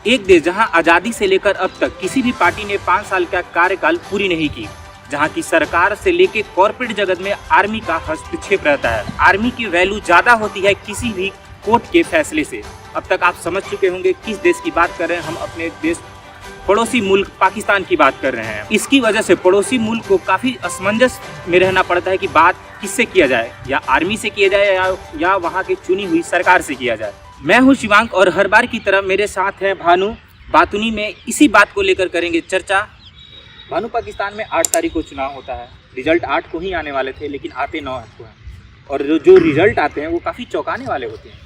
एक देश जहां आज़ादी से लेकर अब तक किसी भी पार्टी ने 5 साल का कार्यकाल पूरी नहीं की, जहां की सरकार से लेकर कॉर्पोरेट जगत में आर्मी का हस्तक्षेप रहता है। आर्मी की वैल्यू ज़्यादा होती है किसी भी कोर्ट के फैसले से। अब तक आप समझ चुके होंगे किस देश की बात कर रहे हैं। हम अपने देश पड़ोसी मुल्क पाकिस्तान की बात कर रहे हैं। इसकी वजह से पड़ोसी मुल्क को काफ़ी असमंजस में रहना पड़ता है कि बात किससे किया जाए, या आर्मी से किया जाए या वहाँ की चुनी हुई सरकार से किया जाए। मैं हूँ शिवांक और हर बार की तरह मेरे साथ है भानु। बातूनी में इसी बात को लेकर करेंगे चर्चा। भानु, पाकिस्तान में 8 तारीख को चुनाव होता है। रिजल्ट 8 को ही आने वाले थे, लेकिन आते 9 को हैं। और जो रिजल्ट आते हैं वो काफ़ी चौंकाने वाले होते हैं।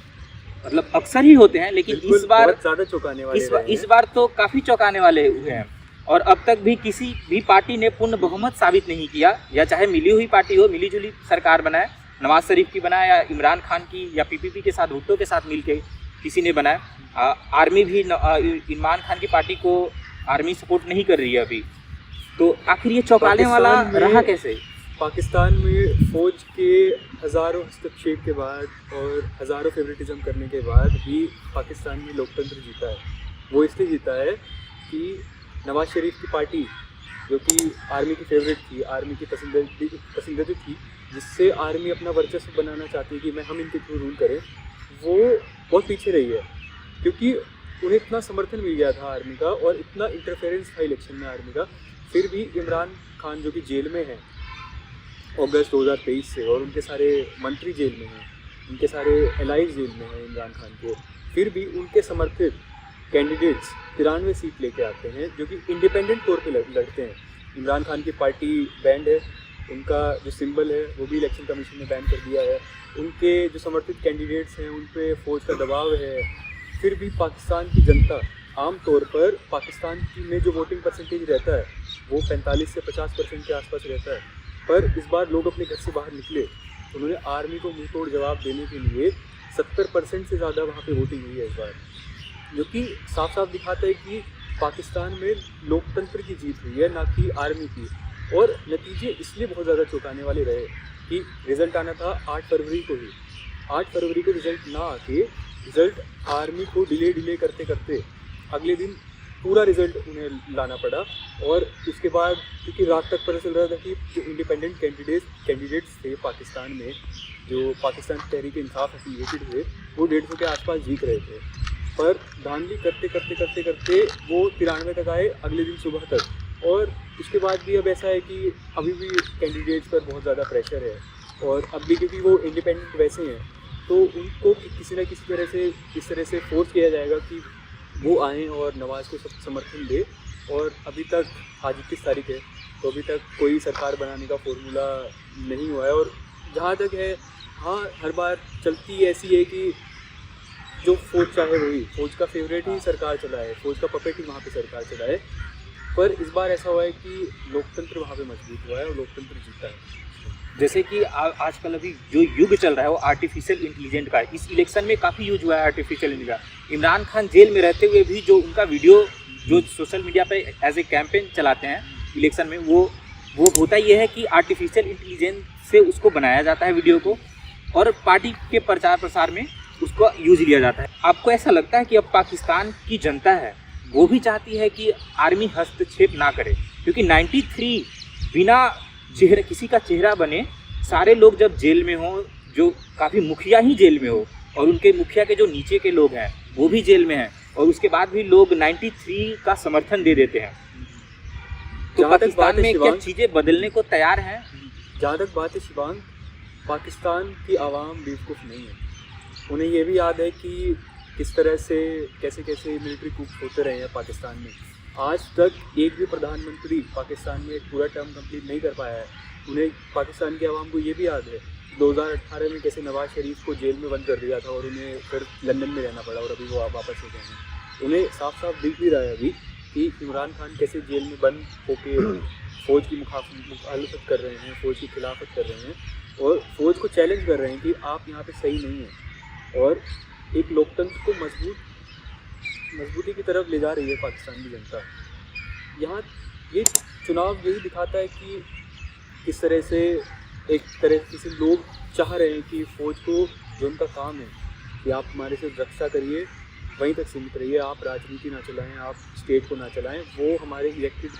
मतलब अक्सर ही होते हैं, लेकिन इस बार ज़्यादा चौंकाने वाले इस बार तो काफ़ी चौंकाने वाले हुए हैं। और अब तक भी किसी भी पार्टी ने पूर्ण बहुमत साबित नहीं किया, या चाहे मिली हुई पार्टी हो, मिली जुली सरकार बनाए, नवाज शरीफ की बनाए या इमरान खान की या पीपीपी के साथ, भुट्टो के साथ मिलके किसी ने बनाया। आर्मी भी इमरान खान की पार्टी को आर्मी सपोर्ट नहीं कर रही है अभी। तो आखिर ये चौंकाने वाला रहा कैसे? पाकिस्तान में फौज के हज़ारों हस्तक्षेप के बाद और हज़ारों फेवरेटिज्म करने के बाद भी पाकिस्तान में लोकतंत्र जीता है। वो इसलिए जीता है कि नवाज शरीफ की पार्टी, जो कि आर्मी की फेवरेट थी, आर्मी की पसंदीदा थी, जिससे आर्मी अपना वर्चस्व बनाना चाहती है कि हम इनके थ्रू रूल करें, वो बहुत पीछे रही है। क्योंकि उन्हें इतना समर्थन मिल गया था आर्मी का और इतना इंटरफेरेंस था इलेक्शन में आर्मी का, फिर भी इमरान खान जो कि जेल में है अगस्त 2023 से, और उनके सारे मंत्री जेल में हैं, उनके सारे एलाइज जेल में हैं इमरान खान के, फिर भी उनके समर्थित कैंडिडेट्स 93 सीट लेके आते हैं, जो कि इंडिपेंडेंट तौर पे लड़ते हैं। इमरान खान की पार्टी बैंड है, उनका जो सिंबल है वो भी इलेक्शन कमीशन ने बैन कर दिया है, उनके जो समर्थित कैंडिडेट्स हैं उन पे फौज का दबाव है। फिर भी पाकिस्तान की जनता आम तौर पर पाकिस्तान की में जो वोटिंग परसेंटेज रहता है वो 45 से 50% के आसपास रहता है। पर इस बार लोग अपने घर से बाहर निकले, उन्होंने आर्मी को मुंह तोड़ जवाब देने के लिए 70% से ज़्यादा वहाँ पे वोटिंग हुई है इस बार, जो कि साफ साफ दिखाता है कि पाकिस्तान में लोकतंत्र की जीत हुई है, ना कि आर्मी की। और नतीजे इसलिए बहुत ज़्यादा चौंकाने वाले रहे कि रिज़ल्ट आना था 8 फरवरी को ही। 8 फरवरी को रिज़ल्ट ना आके रिज़ल्ट आर्मी को डिले करते करते अगले दिन पूरा रिज़ल्ट उन्हें लाना पड़ा। और उसके बाद क्योंकि रात तक पता चल रहा था कि जो इंडिपेंडेंट कैंडिडेट्स थे पाकिस्तान में, जो पाकिस्तान तहरीक इंसाफ एफिलिएटेड थे, वो 150 के आसपास जीत रहे थे। पर धांधली करते वो 93 तक आए अगले दिन सुबह तक। और उसके बाद भी अब ऐसा है कि अभी भी कैंडिडेट्स पर बहुत ज़्यादा प्रेशर है, और अब भी क्योंकि वो इंडिपेंडेंट वैसे हैं तो उनको किसी न किसी तरह से इस तरह से फोर्स किया जाएगा कि वो आएँ और नवाज़ को समर्थन दे। और अभी तक आज 21 तारीख है, तो अभी तक कोई सरकार बनाने का फॉर्मूला नहीं हुआ है। और जहाँ तक है, हाँ, हर बार चलती ऐसी है कि जो फौज चाहे वही, फौज का फेवरेट ही सरकार चलाए, फौज का पपेट ही वहाँ पे सरकार चलाए। पर इस बार ऐसा हुआ है कि लोकतंत्र वहाँ पे मजबूत हुआ है और लोकतंत्र जीता है। जैसे कि आजकल अभी जो युग चल रहा है वो आर्टिफिशियल इंटेलिजेंस का है। इस इलेक्शन में काफ़ी यूज हुआ है artificial intelligence. Imran Khan jail में रहते हुए भी जो उनका वीडियो जो सोशल मीडिया पे एज ए कैंपेन चलाते हैं इलेक्शन में, वो होता ये है कि आर्टिफिशियल इंटेलिजेंस से उसको बनाया जाता है वीडियो को, और पार्टी के प्रचार प्रसार में उसको यूज लिया जाता है। आपको ऐसा लगता है कि अब पाकिस्तान की जनता है वो भी चाहती है कि आर्मी हस्तक्षेप ना करे? क्योंकि 93 बिना किसी का चेहरा बने सारे लोग जब जेल में हों, जो काफ़ी मुखिया ही जेल में हो, और उनके मुखिया के जो नीचे के लोग हैं वो भी जेल में हैं, और उसके बाद भी लोग 93 का समर्थन दे देते हैं। तो पाकिस्तान में क्या चीज़ें बदलने को तैयार हैं? जहाँ तक बात है शिवांग, पाकिस्तान की आवाम बेवकूफ़ नहीं है। उन्हें ये भी याद है कि किस तरह से कैसे मिलिट्री कूप होते रहे हैं पाकिस्तान में। आज तक एक भी प्रधानमंत्री पाकिस्तान में एक पूरा टर्म कंप्लीट नहीं कर पाया है। उन्हें, पाकिस्तान की आवाम को ये भी याद है 2018 में कैसे नवाज शरीफ को जेल में बंद कर दिया था और उन्हें फिर लंदन में रहना पड़ा, और अभी वो वापस हो गए हैं। उन्हें साफ साफ दिख भी रहा है अभी कि इमरान खान कैसे जेल में बंद होके फ़ौज की मुखालफत कर रहे हैं, फ़ौज की खिलाफत कर रहे हैं, और फ़ौज को चैलेंज कर रहे हैं कि आप यहाँ पे सही नहीं हैं। और एक लोकतंत्र को मजबूती की तरफ ले जा रही है पाकिस्तान की जनता। यहाँ ये चुनाव यही दिखाता है कि किस तरह से लोग चाह रहे हैं कि फ़ौज को, जो उनका काम है कि आप हमारे से रक्षा करिए, वहीं तक सीमित रहिए, आप राजनीति ना चलाएं, आप स्टेट को ना चलाएं, वो हमारे इलेक्टेड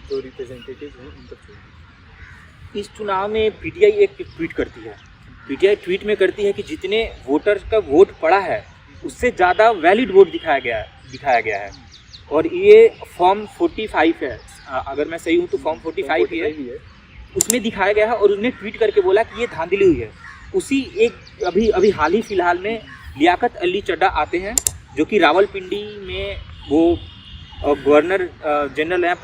जो रिप्रेजेंटेटिव हैं उन तक छोड़िए। इस चुनाव में पीटीआई एक ट्वीट करती है, पीटीआई ट्वीट में करती है कि जितने वोटर्स का वोट पड़ा है उससे ज़्यादा वैलिड वोट दिखाया गया है और ये फॉर्म 45 है, अगर मैं सही हूँ तो फॉर्म 45 ही है, उसमें दिखाया गया है। और उसने ट्वीट करके बोला कि ये धांधली हुई है। उसी एक अभी हाल ही फिलहाल में लियाकत अली चड्ढा आते हैं जो कि रावलपिंडी में वो गवर्नर जनरल हैं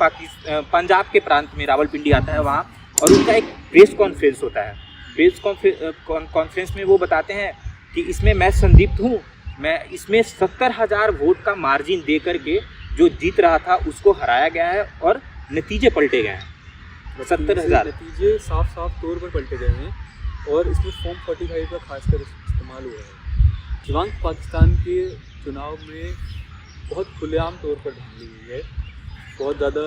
पंजाब के प्रांत में, रावलपिंडी आता है वहाँ, और उनका एक प्रेस कॉन्फ्रेंस होता है। प्रेस कॉन्फ्रेंस में वो बताते हैं कि इसमें मैं संदिग्ध हूँ, मैं इसमें 70,000 वोट का मार्जिन दे करके जो जीत रहा था उसको हराया गया है और नतीजे पलटे गए हैं। 70,000 नतीजे साफ तौर पर पलटे गए हैं और इसमें फॉर्म 45 का खासकर इस्तेमाल हुआ है। जीवंत पाकिस्तान के चुनाव में बहुत खुलेआम तौर पर धांधली हुई है, बहुत ज़्यादा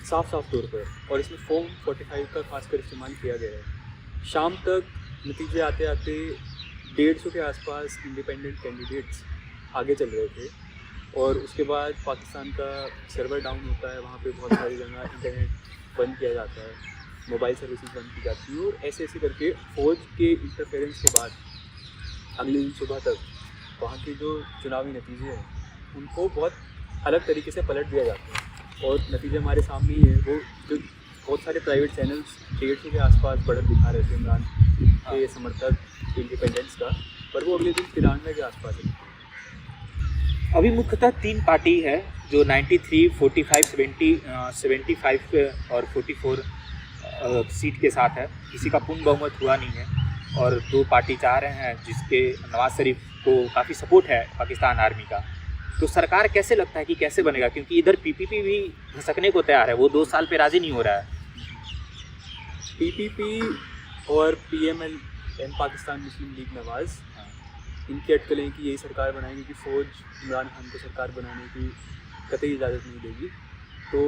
साफ तौर पर, और इसमें फॉर्म 45 का खासकर इस्तेमाल किया गया है। शाम तक नतीजे आते 150 के आसपास इंडिपेंडेंट कैंडिडेट्स आगे चल रहे थे और उसके बाद पाकिस्तान का सर्वर डाउन होता है, वहाँ पे बहुत सारी जगह इंटरनेट बंद किया जाता है, मोबाइल सर्विसेज बंद की जाती है और ऐसे करके फौज के इंटरफेरेंस के बाद अगले दिन सुबह तक वहाँ के जो चुनावी नतीजे हैं उनको बहुत अलग तरीके से पलट दिया जाता है। और नतीजे हमारे सामने ही है, वो जो बहुत सारे प्राइवेट चैनल्स 150 के आसपास बढ़त दिखा रहे थे इमरान के समर्थक इंडिपेंडेंस का, पर वो अगले दिन 93 के आसपास है। अभी मुख्यतः 3 पार्टी है जो 93, 45, 75 और 44 सीट के साथ है। किसी का पूर्ण बहुमत हुआ नहीं है और 2 पार्टी चाह रहे हैं जिसके नवाज शरीफ को काफ़ी सपोर्ट है पाकिस्तान आर्मी का। तो सरकार कैसे लगता है कि कैसे बनेगा, क्योंकि इधर पीपीपी भी घसकने को तैयार है, वो 2 साल पे राजी नहीं हो रहा है। पीपीपी और PMLN पाकिस्तान मुस्लिम लीग नवाज़, इनकी अटकलें कि यही सरकार बनाएंगे कि फ़ौज इमरान खान को सरकार बनाने की कतई इजाज़त नहीं देगी। तो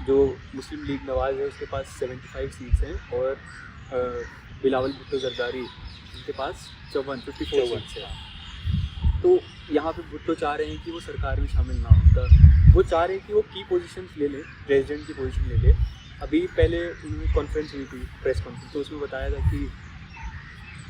जो मुस्लिम लीग नवाज़ है उसके पास 75 सीट्स हैं और बिलावल भुट्टो जरदारी उनके पास 54 सीट्स हैं। तो यहाँ पे भुट्टो चाह रहे हैं कि वो सरकार में शामिल ना हो, वो चाह रहे हैं कि वो की पोजीशंस ले लें, प्रेसिडेंट की पोजीशन ले लें। अभी पहले उन्होंने कॉन्फ्रेंस हुई थी, प्रेस कॉन्फ्रेंस, तो उसमें बताया था कि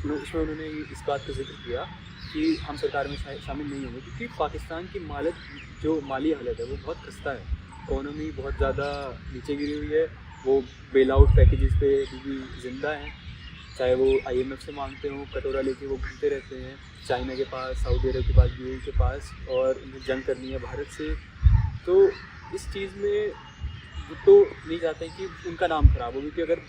उसमें उन्होंने इस बात का जिक्र किया कि हम सरकार में शामिल नहीं होंगे क्योंकि पाकिस्तान की माली हालत है वो बहुत खस्ता है, इकोनॉमी बहुत ज़्यादा नीचे गिरी हुई है, वो बेल आउट पैकेजेस पे भी ज़िंदा हैं, चाहे वो IMF से मांगते हों, कटोरा लेके वो घूमते रहते हैं चाइना के पास, सऊदी अरब के पास, UAE के पास, और उन्हें जंग करनी है भारत से। तो इस चीज़ में तो नहीं चाहते हैं कि उनका नाम खराब हो, क्योंकि अगर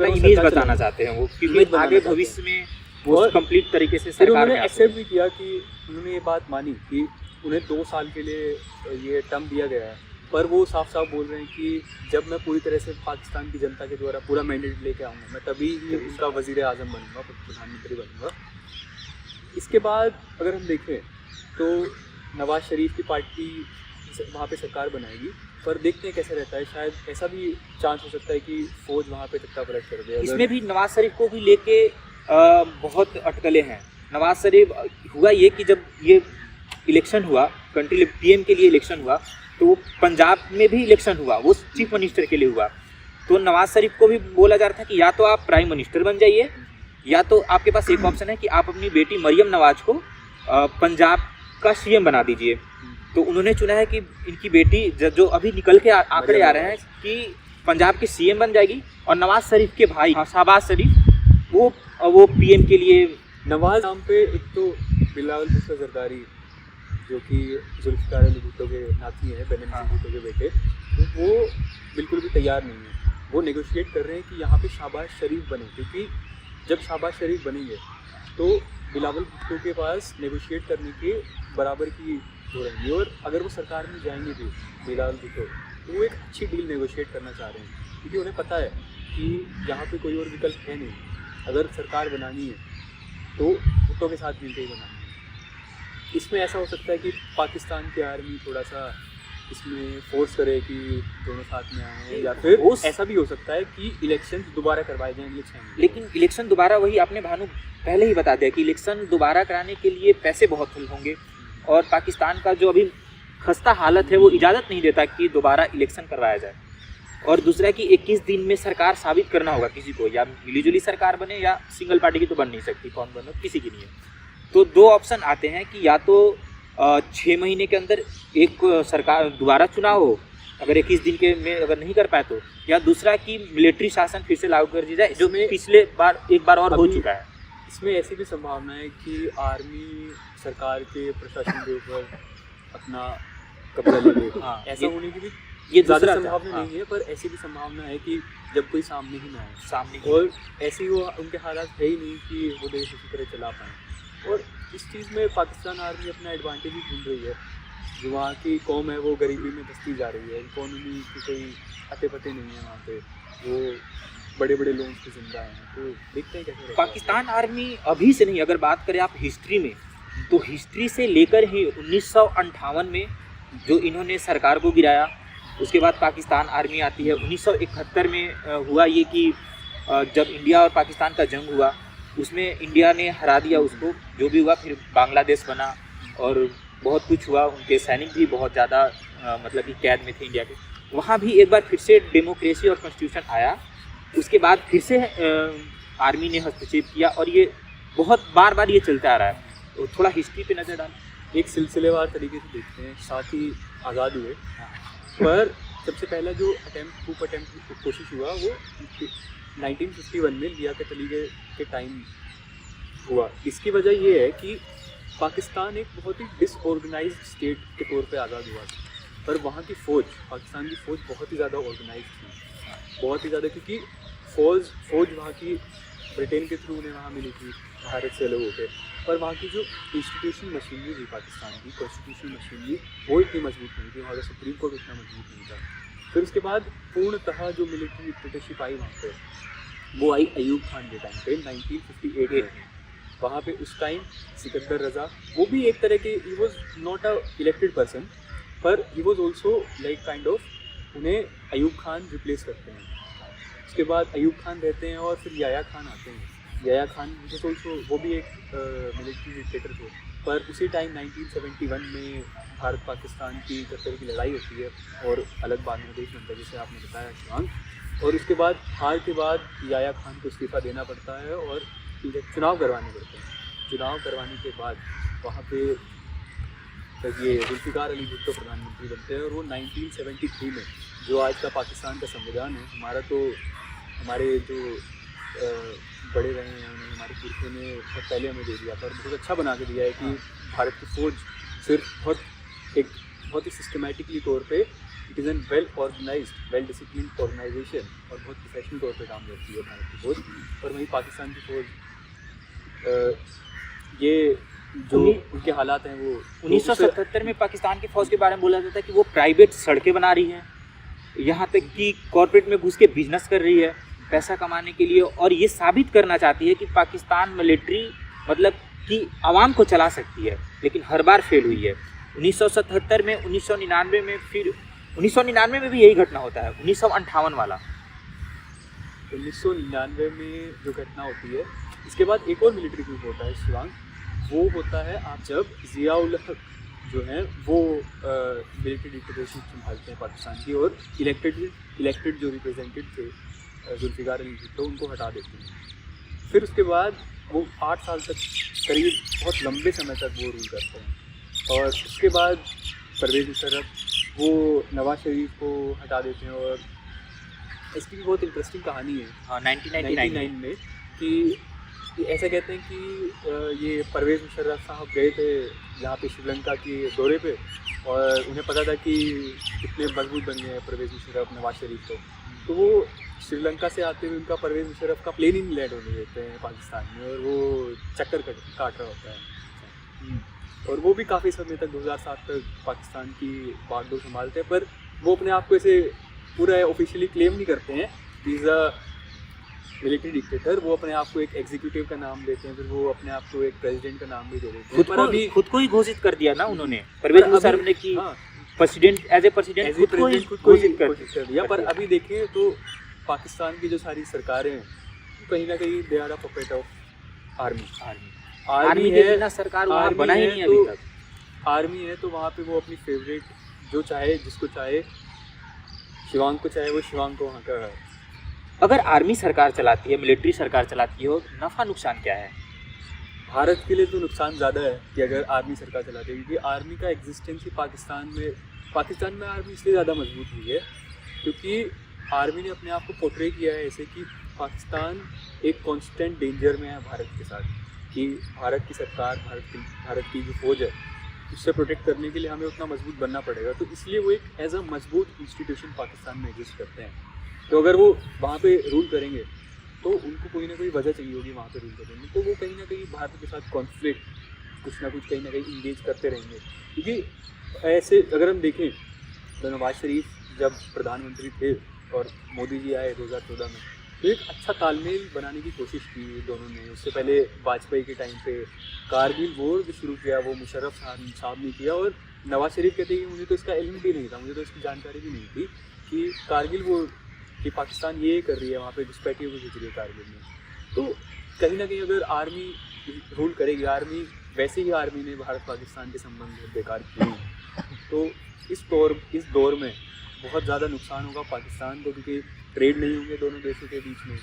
इमेज बताना चाहते हैं वो, क्योंकि आगे भविष्य में वो कंप्लीट तरीके से सरकार उन्होंने एक्सेप्ट भी किया कि उन्होंने ये बात मानी कि उन्हें 2 साल के लिए ये टर्म दिया गया है, पर वो साफ बोल रहे हैं कि जब मैं पूरी तरह से पाकिस्तान की जनता के द्वारा पूरा मैंडेट लेके आऊँगा, मैं तभी ही उनका वज़ीर आज़म बनूँगा, प्रधानमंत्री बनूँगा। इसके बाद अगर हम देखें तो नवाज़ शरीफ की पार्टी वहाँ पे सरकार बनाएगी, पर देखते हैं कैसा रहता है। शायद ऐसा भी चांस हो सकता है कि फ़ौज वहाँ पे तख्ता पलट कर दे। इसमें भी नवाज शरीफ को भी लेके बहुत अटकलें हैं। नवाज शरीफ, हुआ ये कि जब ये इलेक्शन हुआ, कंट्री PM के लिए इलेक्शन हुआ, तो वो पंजाब में भी इलेक्शन हुआ, वो चीफ मिनिस्टर के लिए हुआ। तो नवाज शरीफ को भी बोला जा रहा था कि या तो आप प्राइम मिनिस्टर बन जाइए, या तो आपके पास एक ऑप्शन है कि आप अपनी बेटी मरियम नवाज को पंजाब का CM बना दीजिए। तो उन्होंने चुना है कि इनकी बेटी जो अभी निकल के आंकड़े आ रहे हैं कि पंजाब की CM बन जाएगी, और नवाज शरीफ के भाई शहबाज शरीफ वो PM के लिए। नवाज नाम पे एक तो बिलावल भुट्टो जरदारी जो कि जुल्फ़िकार अली भुट्टो के नाती हैं, बेनज़ीर भुट्टो के बेटे, तो वो बिल्कुल भी तैयार नहीं है। वो नेगोशिएट कर रहे हैं कि यहाँ पे शहबाज शरीफ बने, क्योंकि जब शहबाज शरीफ बनेंगे तो बिलावल भुट्टो के पास नेगोशिएट करने के बराबर की हो रहेंगी, और अगर वो सरकार में जाएंगे भी बिलावल भुट्टो, तो वो एक अच्छी डील नेगोशिएट करना चाह रहे हैं, क्योंकि उन्हें पता है कि यहाँ पे कोई और विकल्प है नहीं। अगर सरकार बनानी है तो भुट्टो के साथ मिलकर ही बनानी है। इसमें ऐसा हो सकता है कि पाकिस्तान की आर्मी थोड़ा सा इसमें फोर्स करे कि दोनों साथ में आए, या फिर ऐसा भी हो सकता है कि इलेक्शन दोबारा करवाए जाएंगे 6 महीने। लेकिन इलेक्शन दोबारा, वही आपने भानु पहले ही बता दिया कि इलेक्शन दोबारा कराने के लिए पैसे बहुत होंगे, और पाकिस्तान का जो अभी खस्ता हालत है वो इजाज़त नहीं देता कि दोबारा इलेक्शन करवाया जाए। और दूसरा कि 21 दिन में सरकार साबित करना होगा किसी को, या मिलीजुली सरकार बने या सिंगल पार्टी की तो बन नहीं सकती, कौन बने किसी की नहीं है। तो दो ऑप्शन आते हैं कि या तो 6 महीने के अंदर एक सरकार दोबारा चुनाव हो, अगर 21 दिन के में अगर नहीं कर पाए तो, या दूसरा कि मिलिट्री शासन फिर से लागू कर दिया जाए, जो पिछले बार एक बार और हो चुका है। इसमें ऐसी भी संभावना है कि आर्मी सरकार के प्रशासन के ऊपर अपना कब्जा ले ले। हाँ, ऐसा होने की भी ये ज़्यादा दूसरा संभावना हाँ, नहीं है, पर ऐसी भी संभावना है कि जब कोई सामने ही ना आए, सामने और ऐसी वो उनके हालात है ही नहीं कि वो देश उसी तरह चला पाएँ। और इस चीज़ में पाकिस्तान आर्मी अपना एडवांटेज ही ढूंढ रही है। जो वहाँ की कौम है वो गरीबी में धंसती जा रही है, इकोनॉमी की कोई अते पते नहीं है वहाँ पे, वो बड़े बड़े लोन से जिंदा हैं। तो देखते हैं कैसे रहता है। पाकिस्तान आर्मी अभी से नहीं, अगर बात करें आप हिस्ट्री में, तो हिस्ट्री से लेकर ही 1958 में जो इन्होंने सरकार को गिराया, उसके बाद पाकिस्तान आर्मी आती है। 1971 में हुआ ये कि जब इंडिया और पाकिस्तान का जंग हुआ, उसमें इंडिया ने हरा दिया उसको, जो भी हुआ। फिर बांग्लादेश बना और बहुत कुछ हुआ, उनके सैनिक भी बहुत ज़्यादा मतलब कि कैद में थे इंडिया के। वहाँ भी एक बार फिर से डेमोक्रेसी और कॉन्स्टिट्यूशन आया, उसके बाद फिर से आर्मी ने हस्तक्षेप किया, और ये बहुत बार बार ये चलता आ रहा है। तो थोड़ा हिस्ट्री पे नज़र डालें। एक सिलसिलेवार तरीके से देखते हैं, साथ ही आज़ाद हुए, पर सबसे पहला जो coup अटेम्प्ट कोशिश हुआ वो 1951 में लियाकत अली के टाइम हुआ। इसकी वजह ये है कि पाकिस्तान एक बहुत ही डिसऑर्गेनाइज्ड स्टेट के तौर पे आज़ाद हुआ था, पर वहाँ की फ़ौज, पाकिस्तान की फ़ौज बहुत ही ज़्यादा ऑर्गेनाइज थी, बहुत ही ज़्यादा, क्योंकि फ़ौज वहाँ की ब्रिटेन के थ्रू उन्हें वहाँ मिली थी, भारत से अलग होकर। पर वहाँ की जो इंस्टीट्यूशन मशीनरी थी पाकिस्तान की, कॉन्स्टिट्यूशन मशीनरी, वो इतनी मजबूत नहीं थी, वहाँ का सुप्रीम कोर्ट इतना मजबूत नहीं था। फिर उसके बाद पूर्णतः जो मिलिट्री डिक्टेटरशिप आई वहाँ पे, वो आई अयूब खान के टाइम पे 1958 में। वहाँ पे उस टाइम सिकंदर रज़ा, वो भी एक तरह के, he was not a elected person, पर he was also like kind of, उन्हें अयूब खान रिप्लेस करते हैं। उसके बाद अयूब खान रहते हैं और फिर याया खान आते हैं। याया खान वॉज ऑल्सो, वो भी एक मिलिट्री डिक्टेटर थे, पर उसी टाइम 1971 में भारत पाकिस्तान की 71 की लड़ाई होती है और अलग बांग्लादेश बनता है, जैसे आपने बताया शिवांग। और उसके बाद हार के बाद याया खान को इस्तीफ़ा देना पड़ता है और चुनाव करवाने पड़ते हैं। चुनाव करवाने के बाद वहाँ पे ये जुल्फ़िकार अली भुट्टो प्रधानमंत्री बनते हैं, और वो 1973 में, जो आज का पाकिस्तान का संविधान है, हमारा तो हमारे जो बड़े रहे हैं उन्होंने, हमारे पुरखों ने बहुत पहले हमें दे दिया था, और बहुत अच्छा बना के दिया है कि भारत की फ़ौज सिर्फ बहुत ही सिस्टमेटिकली तौर पे, it is an well organized, well discipline organization, और बहुत प्रोफेशनल तौर पे काम करती है भारत की फ़ौज। और वहीं पाकिस्तान की फ़ौज, ये जो उनके हालात हैं वो 1977 में पाकिस्तान की फ़ौज के बारे में बोला जाता है कि वो प्राइवेट सड़कें बना रही है, यहाँ तक कि कॉर्पोरेट में घुस के बिजनेस कर रही है पैसा कमाने के लिए, और ये साबित करना चाहती है कि पाकिस्तान मिलिट्री मतलब कि आवाम को चला सकती है, लेकिन हर बार फेल हुई है। 1977 में, 1999 में, फिर 1999 में भी यही घटना होता है, 1958 वाला। 1999 में जो घटना होती है, इसके बाद एक और मिलिट्री coup होता है शिवांग, वो होता है आप जब ज़ियाउल हक जो हैं वो मिलिट्री डिक्टेटरशिप संभालते हैं पाकिस्तान की, और इलेक्टेड जो रिप्रेजेंटेड थे जुल्फ़िकार अली भुट्टो, उनको हटा देते हैं। फिर उसके बाद वो 8 साल तक, करीब बहुत लंबे समय तक वो रूल करते हैं, और उसके बाद परवेज़ मुशर्रफ वो नवाज शरीफ को हटा देते हैं। और इसकी भी बहुत इंटरेस्टिंग कहानी है। हाँ, 1999 में कि ऐसा कहते हैं कि ये परवेज़ मुशर्रफ साहब गए थे यहाँ पे श्रीलंका के दौरे पे, और उन्हें पता था कि कितने मजबूत बन गए हैं परवेज़ मुशर्रफ नवाज शरीफ को, तो वो श्रीलंका से आते हुए उनका परवेज़ मुशर्रफ का प्लेन ही नहीं लैंड होने देते हैं पाकिस्तान में, और वो चक्कर काट रहा होता है। और वो भी काफ़ी समय तक 2007 तक पाकिस्तान की बागडोर संभालते हैं, पर वो अपने आप को ऐसे पूरा ऑफिशियली क्लेम नहीं करते हैं इज़ अ मिलिट्री डिक्टेटर। वो अपने आप को एक एग्जीक्यूटिव का नाम देते हैं, फिर वो अपने आप को एक प्रेसिडेंट का नाम भी दे देते हैं। पर अभी खुद को ही घोषित कर दिया ना उन्होंने, परवेज़ मुशर्रफ ने, कि प्रेसिडेंट एज ए प्रेसिडेंट खुद को घोषित कर दिया। पर अभी देखें तो पाकिस्तान की जो सारी सरकारें हैं, कहीं ना कहीं they are a puppet of army के बिना सरकार वहाँ बना ही नहीं अभी तक। आर्मी है तो वहाँ पे वो अपनी फेवरेट जो चाहे जिसको चाहे शिवांग को चाहे वो शिवांग को वहाँ का अगर आर्मी सरकार चलाती है, मिलिट्री सरकार चलाती हो, नफ़ा नुकसान क्या है? भारत के लिए तो नुकसान ज़्यादा है कि अगर आर्मी सरकार चलाती है, क्योंकि आर्मी का एग्जिस्टेंस ही पाकिस्तान में आर्मी इसलिए ज़्यादा मजबूत हुई है क्योंकि आर्मी ने अपने आप को पोर्ट्रे किया है ऐसे कि पाकिस्तान एक कांस्टेंट डेंजर में है भारत के साथ, कि भारत की सरकार, भारत की जो फौज है उससे प्रोटेक्ट करने के लिए हमें उतना मजबूत बनना पड़ेगा। तो इसलिए वो एक एज अ मजबूत इंस्टीट्यूशन पाकिस्तान में एग्जिस्ट करते हैं। तो अगर वो वहाँ पे रूल करेंगे तो उनको कोई ना कोई वजह चाहिए होगी वहाँ पे रूल करने में, तो वो कहीं ना कहीं भारत के साथ कॉन्फ्लिक्ट कुछ ना कुछ कहीं ना कहीं इंगेज करते रहेंगे। क्योंकि ऐसे अगर हम देखें तो नवाज शरीफ जब प्रधानमंत्री थे और मोदी जी आए 2014 में, तो एक अच्छा तालमेल बनाने की कोशिश की दोनों ने। उससे पहले वाजपेयी के टाइम पे कारगिल वॉर जो शुरू किया वो मुशर्रफ साहब ने किया, और नवाज शरीफ कहते हैं कि मुझे तो इसका इल्म भी नहीं था, मुझे तो इसकी जानकारी भी नहीं थी कि कारगिल वॉर कि पाकिस्तान ये कर रही है, वहाँ पे घुसपैठियों को भेज रही है कारगिल में। तो कहीं ना कहीं अगर आर्मी रूल करेगी, वैसे ही आर्मी ने भारत पाकिस्तान के संबंध बेकार किए, तो इस दौर में बहुत ज़्यादा नुकसान होगा पाकिस्तान को, क्योंकि ट्रेड नहीं होंगे दोनों देशों के बीच में।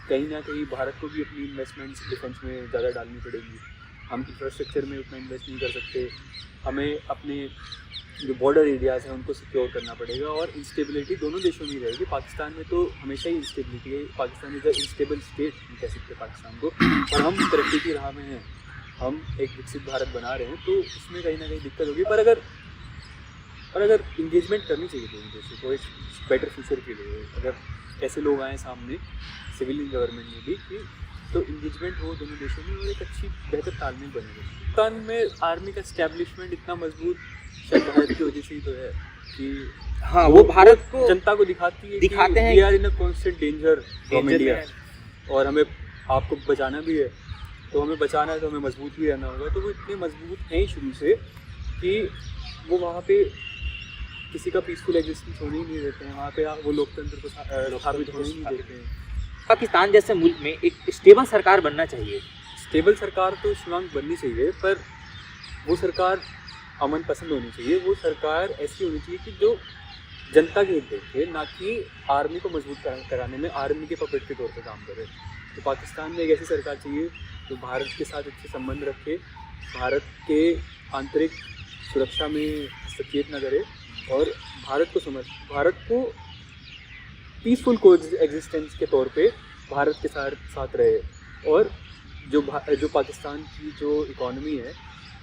कहीं ना कहीं भारत को भी अपनी इन्वेस्टमेंट्स डिफेंस में ज़्यादा डालनी पड़ेगी। हम इंफ्रास्ट्रक्चर में उतना इन्वेस्ट नहीं कर सकते, हमें अपने जो बॉर्डर एरियाज़ हैं उनको सिक्योर करना पड़ेगा, और इंस्टेबिलिटी दोनों देशों में रहेगी। पाकिस्तान में तो हमेशा ही इंस्टेबिलिटी है, Pakistan is a instable state हम कह सकते हैं पाकिस्तान को, और हम तरक्की की राह में हैं, हम एक विकसित भारत बना रहे हैं, तो उसमें कहीं ना कहीं दिक्कत होगी। पर अगर इंगेजमेंट करनी चाहिए दोनों देशों को एक बेटर फ्यूचर के लिए, अगर ऐसे लोग आएँ सामने सिविलियन गवर्नमेंट में भी कि तो इंगेजमेंट हो दोनों देशों में और एक अच्छी बेहतर तालमेल बनेगा। पाकिस्तान में आर्मी का स्टैब्लिशमेंट इतना मजबूत शायद भारत की वजह से ही तो है कि हाँ, वो भारत को जनता को दिखाते हैं हैं we are in a constant danger from India, और हमें आपको बचाना भी है, तो हमें बचाना है तो हमें मजबूत भी रहना होगा। तो वो इतने मजबूत हैं ही शुरू से कि वो वहाँ पे किसी का पीसफुल एग्जिस्टेंस होने ही नहीं देते हैं, वहाँ पे वो लोकतंत्र को स्थापित होने ही नहीं देते हैं। पाकिस्तान जैसे मुल्क में एक स्टेबल सरकार बनना चाहिए। स्टेबल सरकार तो शिवांग बननी चाहिए, पर वो सरकार अमन पसंद होनी चाहिए, वो सरकार ऐसी होनी चाहिए कि जो जनता के हित देखे, ना कि आर्मी को मजबूत कराने में आर्मी के पपेट के तौर पर काम करे। तो पाकिस्तान में एक ऐसी सरकार चाहिए जो भारत के साथ अच्छे संबंध रखे, भारत के आंतरिक सुरक्षा में हस्तक्षेप न करे, और भारत को पीसफुल को एग्जिस्टेंस के तौर पे भारत के साथ रहे, और जो पाकिस्तान की जो इकॉनमी है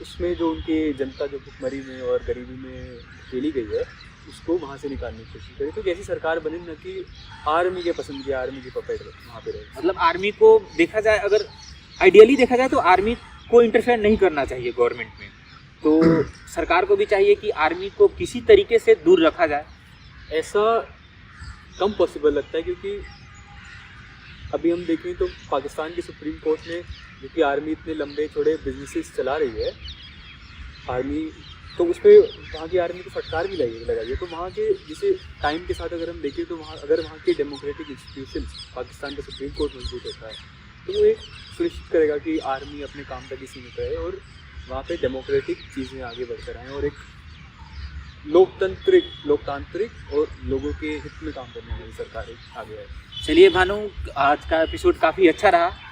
उसमें जो उनके जनता जो भुखमरी में और गरीबी में खेली गई है उसको वहाँ से निकालने की कोशिश करे। तो कैसी सरकार बने न कि आर्मी के पसंद की आर्मी की पपेट वहाँ पे रहे। मतलब आर्मी को देखा जाए, अगर आइडियली देखा जाए तो आर्मी को इंटरफेयर नहीं करना चाहिए गवर्नमेंट में, तो सरकार को भी चाहिए कि आर्मी को किसी तरीके से दूर रखा जाए। ऐसा कम पॉसिबल लगता है, क्योंकि अभी हम देखें तो पाकिस्तान की सुप्रीम कोर्ट ने, जो कि आर्मी इतने लंबे चौड़े बिजनेसेस चला रही है आर्मी, तो उस पर वहाँ की आर्मी को फटकार भी लगाई है। तो वहाँ के जैसे टाइम के साथ अगर हम देखें तो वहाँ के डेमोक्रेटिक इंस्टीट्यूशन, पाकिस्तान का सुप्रीम कोर्ट मजबूत होता है, तो वो एक सुनिश्चित करेगा कि आर्मी अपने काम तक ही सीमित रहे और वहाँ पे डेमोक्रेटिक चीज़ें आगे बढ़कर आएँ, और एक लोकतांत्रिक और लोगों के हित में काम करने वाली सरकार आगे आए। चलिए भानु, आज का एपिसोड काफ़ी अच्छा रहा।